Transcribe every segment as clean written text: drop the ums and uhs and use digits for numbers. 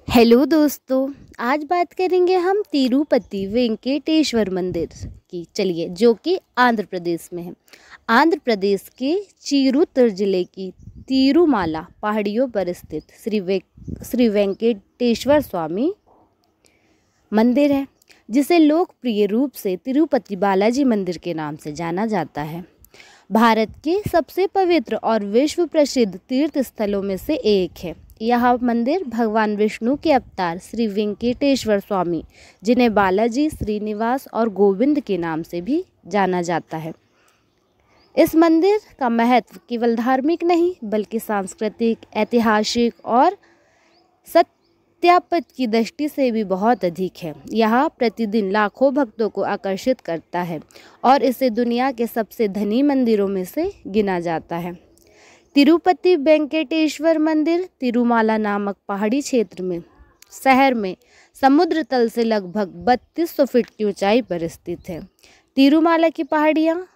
Hello दोस्तों। आज बात करेंगे हम तिरुपति वेंकटेश्वर मंदिर की। चलिए, जो कि आंध्र प्रदेश में है। आंध्र प्रदेश के चिरूर जिले की तिरुमाला पहाड़ियों पर स्थित श्री वेंकटेश्वर स्वामी मंदिर है, जिसे लोकप्रिय रूप से तिरुपति बालाजी मंदिर के नाम से जाना जाता है। भारत के सबसे पवित्र और विश्व प्रसिद्ध तीर्थ स्थलों में से एक है। यह मंदिर भगवान विष्णु के अवतार श्री वेंकटेश्वर स्वामी, जिन्हें बालाजी, श्रीनिवास और गोविंद के नाम से भी जाना जाता है। इस मंदिर का महत्व केवल धार्मिक नहीं बल्कि सांस्कृतिक, ऐतिहासिक और सत्यापित की दृष्टि से भी बहुत अधिक है। यह प्रतिदिन लाखों भक्तों को आकर्षित करता है और इसे दुनिया के सबसे धनी मंदिरों में से गिना जाता है। तिरुपति वेंकटेश्वर मंदिर तिरुमाला नामक पहाड़ी क्षेत्र में शहर में समुद्र तल से लगभग 3200 फीट की ऊंचाई पर स्थित है। तिरुमाला की पहाड़ियाँ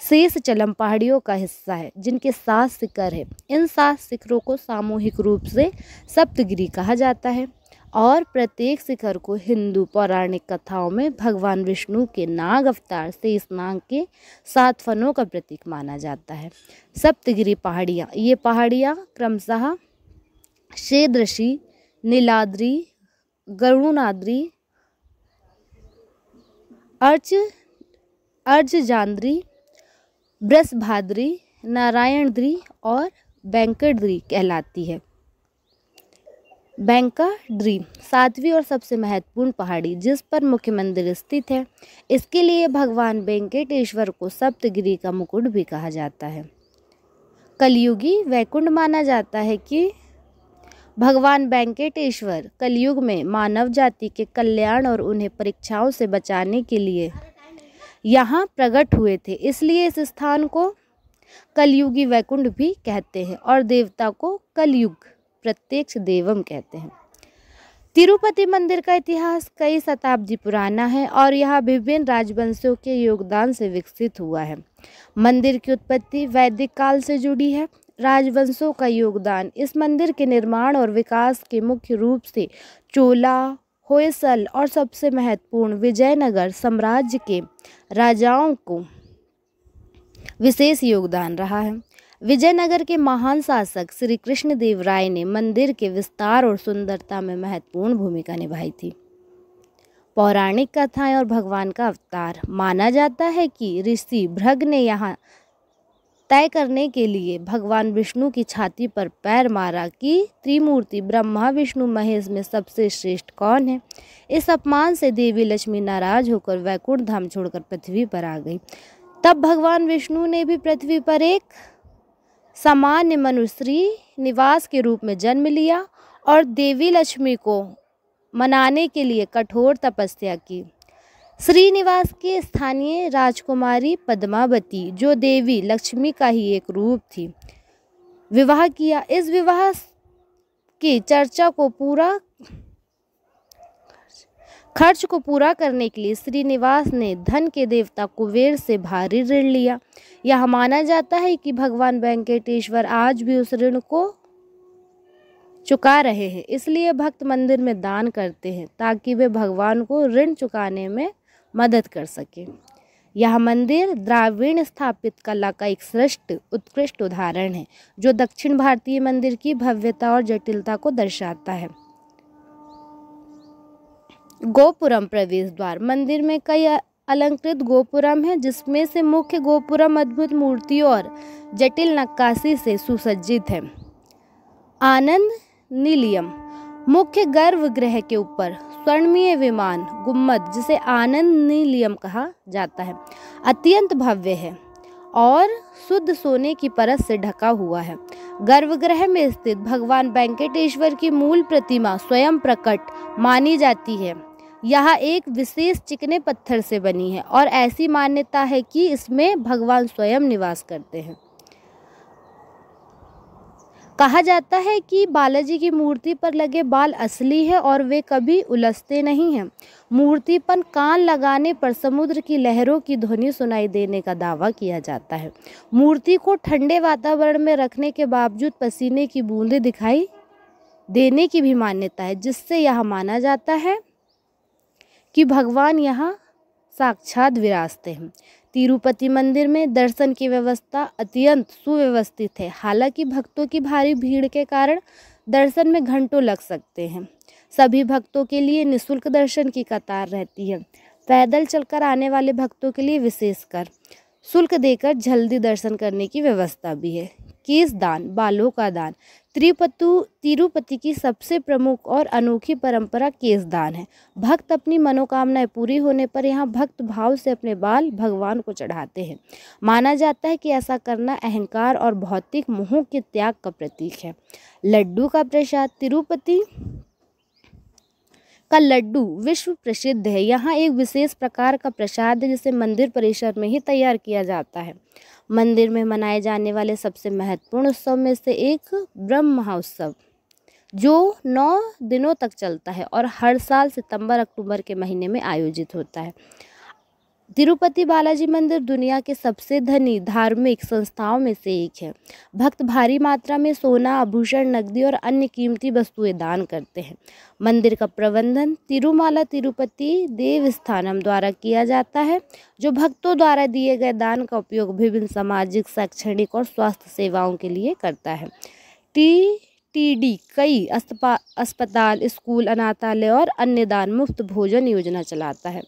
शेषचलम पहाड़ियों का हिस्सा है, जिनके 7 शिखर है। इन 7 शिखरों को सामूहिक रूप से सप्तगिरी कहा जाता है और प्रत्येक शिखर को हिंदू पौराणिक कथाओं में भगवान विष्णु के नाग अवतार शेषनाग के 7 फनों का प्रतीक माना जाता है। सप्तगिरी पहाड़ियाँ, ये पहाड़ियाँ क्रमशः शेषऋषि, नीलाद्रि, गरुणाद्रि, अर्चजाद्रि, बृषभाद्रि, नारायणद्रि और वेंकटद्रि कहलाती है। वेंकटद्रि 7वीं और सबसे महत्वपूर्ण पहाड़ी जिस पर मुख्य मंदिर स्थित है। इसके लिए भगवान वेंकटेश्वर को सप्तगिरी का मुकुट भी कहा जाता है। कलयुगी वैकुंठ माना जाता है कि भगवान वेंकटेश्वर कलयुग में मानव जाति के कल्याण और उन्हें परीक्षाओं से बचाने के लिए यहाँ प्रकट हुए थे। इसलिए इस स्थान को कलयुगी वैकुंठ भी कहते हैं और देवता को कलयुग प्रत्यक्ष देवम कहते हैं। तिरुपति मंदिर का इतिहास कई शताब्दी पुराना है और यह विभिन्न राजवंशों के योगदान से विकसित हुआ है। मंदिर की उत्पत्ति वैदिक काल से जुड़ी है। राजवंशों का योगदान इस मंदिर के निर्माण और विकास के मुख्य रूप से चोला, होयसल और सबसे महत्वपूर्ण विजयनगर साम्राज्य के राजाओं को विशेष योगदान रहा है। विजयनगर के महान शासक श्री कृष्णदेव राय ने मंदिर के विस्तार और सुंदरता में महत्वपूर्ण भूमिका निभाई थी। पौराणिक कथाएं और भगवान का अवतार माना जाता है कि ऋषि भृग ने यहाँ तय करने के लिए भगवान विष्णु की छाती पर पैर मारा कि त्रिमूर्ति ब्रह्मा, विष्णु, महेश में सबसे श्रेष्ठ कौन है। इस अपमान से देवी लक्ष्मी नाराज होकर वैकुंठ धाम छोड़कर पृथ्वी पर आ गई। तब भगवान विष्णु ने भी पृथ्वी पर एक सामान्य मनुष्य निवास के रूप में जन्म लिया और देवी लक्ष्मी को मनाने के लिए कठोर तपस्या की। श्रीनिवास की स्थानीय राजकुमारी पद्मावती, जो देवी लक्ष्मी का ही एक रूप थी, विवाह किया। इस विवाह की खर्च को पूरा करने के लिए श्रीनिवास ने धन के देवता कुबेर से भारी ऋण लिया। यह माना जाता है कि भगवान वेंकटेश्वर आज भी उस ऋण को चुका रहे हैं। इसलिए भक्त मंदिर में दान करते हैं ताकि वे भगवान को ऋण चुकाने में मदद कर सके। यह मंदिर द्राविड़ स्थापित कला का एक उत्कृष्ट उदाहरण है, जो दक्षिण भारतीय मंदिर की भव्यता और जटिलता को दर्शाता है। गोपुरम प्रवेश द्वार, मंदिर में कई अलंकृत गोपुरम हैं, जिसमें से मुख्य गोपुरम अद्भुत मूर्तियों और जटिल नक्काशी से सुसज्जित है। आनंद निलयम, मुख्य गर्भगृह के ऊपर स्वर्णमय विमान गुम्बद, जिसे आनंद निलयम कहा जाता है, अत्यंत भव्य है और शुद्ध सोने की परत से ढका हुआ है। गर्भगृह में स्थित भगवान वेंकटेश्वर की मूल प्रतिमा स्वयं प्रकट मानी जाती है। यह एक विशेष चिकने पत्थर से बनी है और ऐसी मान्यता है कि इसमें भगवान स्वयं निवास करते हैं। कहा जाता है कि बालाजी की मूर्ति पर लगे बाल असली है और वे कभी उलझते नहीं हैं। मूर्ति पर कान लगाने पर समुद्र की लहरों की ध्वनि सुनाई देने का दावा किया जाता है। मूर्ति को ठंडे वातावरण में रखने के बावजूद पसीने की बूंदें दिखाई देने की भी मान्यता है, जिससे यह माना जाता है कि भगवान यहाँ साक्षात विराजते हैं। तिरुपति मंदिर में दर्शन की व्यवस्था अत्यंत सुव्यवस्थित है। हालांकि भक्तों की भारी भीड़ के कारण दर्शन में घंटों लग सकते हैं। सभी भक्तों के लिए निःशुल्क दर्शन की कतार रहती है। पैदल चलकर आने वाले भक्तों के लिए विशेषकर शुल्क देकर जल्दी दर्शन करने की व्यवस्था भी है। केश दान, बालों का दान तिरुपति की सबसे प्रमुख और अनोखी परंपरा केश दान है। भक्त अपनी मनोकामनाएं पूरी होने पर यहाँ भक्त भाव से अपने बाल भगवान को चढ़ाते हैं। माना जाता है कि ऐसा करना अहंकार और भौतिक मोह के त्याग का प्रतीक है। लड्डू का प्रसाद, तिरुपति का लड्डू विश्व प्रसिद्ध है। यहाँ एक विशेष प्रकार का प्रसाद है जिसे मंदिर परिसर में ही तैयार किया जाता है। मंदिर में मनाए जाने वाले सबसे महत्वपूर्ण उत्सव में से एक ब्रह्म महोत्सव, जो 9 दिनों तक चलता है और हर साल सितंबर-अक्टूबर के महीने में आयोजित होता है। तिरुपति बालाजी मंदिर दुनिया के सबसे धनी धार्मिक संस्थाओं में से एक है। भक्त भारी मात्रा में सोना, आभूषण, नकदी और अन्य कीमती वस्तुएं दान करते हैं। मंदिर का प्रबंधन तिरुमाला तिरुपति देवस्थानम द्वारा किया जाता है, जो भक्तों द्वारा दिए गए दान का उपयोग विभिन्न सामाजिक, शैक्षणिक और स्वास्थ्य सेवाओं के लिए करता है। TTD कई अस्पताल, स्कूल, अनाथालय और अन्य दान मुफ्त भोजन योजना चलाता है।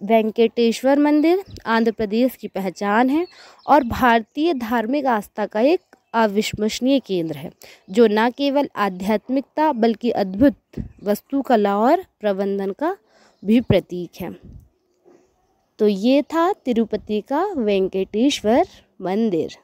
वेंकटेश्वर मंदिर आंध्र प्रदेश की पहचान है और भारतीय धार्मिक आस्था का एक अविश्वसनीय केंद्र है, जो न केवल आध्यात्मिकता बल्कि अद्भुत वास्तुकला और प्रबंधन का भी प्रतीक है। तो ये था तिरुपति का वेंकटेश्वर मंदिर।